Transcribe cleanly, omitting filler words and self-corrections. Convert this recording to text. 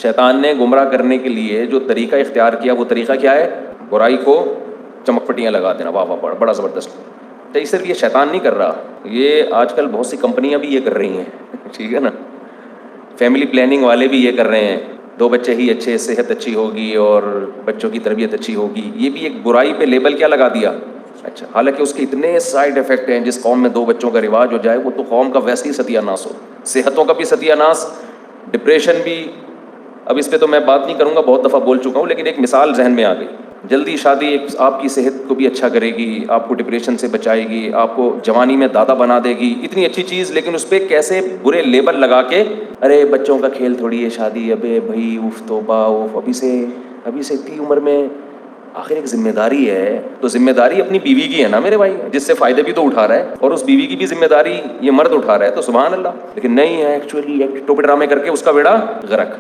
शैतान ने गुमराह करने के लिए जो तरीका इख्तियार किया वो तरीका क्या है? बुराई को चमकपट्टियाँ लगा देना। वाह वाह, बड़ा ज़बरदस्त। तो ये सिर्फ ये शैतान नहीं कर रहा, ये आजकल बहुत सी कंपनियां भी ये कर रही हैं ठीक है ना। फैमिली प्लानिंग वाले भी ये कर रहे हैं, 2 बच्चे ही अच्छे, सेहत अच्छी होगी और बच्चों की तरबियत अच्छी होगी। ये भी एक बुराई पे लेबल क्या लगा दिया। अच्छा, हालांकि उसके इतने साइड इफेक्ट हैं। जिस कौम में 2 बच्चों का रिवाज हो जाए वो तो कौम का वैसे ही सत्यानाश हो, सेहतों का भी सत्यानाश, डिप्रेशन भी। अब इस पे तो मैं बात नहीं करूंगा, बहुत दफ़ा बोल चुका हूँ, लेकिन एक मिसाल जहन में आ गई। जल्दी शादी एक आपकी सेहत को भी अच्छा करेगी, आपको डिप्रेशन से बचाएगी, आपको जवानी में दादा बना देगी, इतनी अच्छी चीज़, लेकिन उस पर कैसे बुरे लेबल लगा के, अरे बच्चों का खेल थोड़ी है शादी, अबे भाई उफ तौबा उफ, अभी से इतनी उम्र में। आखिर एक जिम्मेदारी है, तो जिम्मेदारी अपनी बीवी की है ना मेरे भाई, जिससे फ़ायदे भी तो उठा रहा है, और उस बीवी की भी जिम्मेदारी ये मर्द उठा रहा है, तो सुभान अल्लाह। लेकिन नहीं है, एक्चुअली एक टोपे ड्रामे करके उसका बेड़ा गर्क।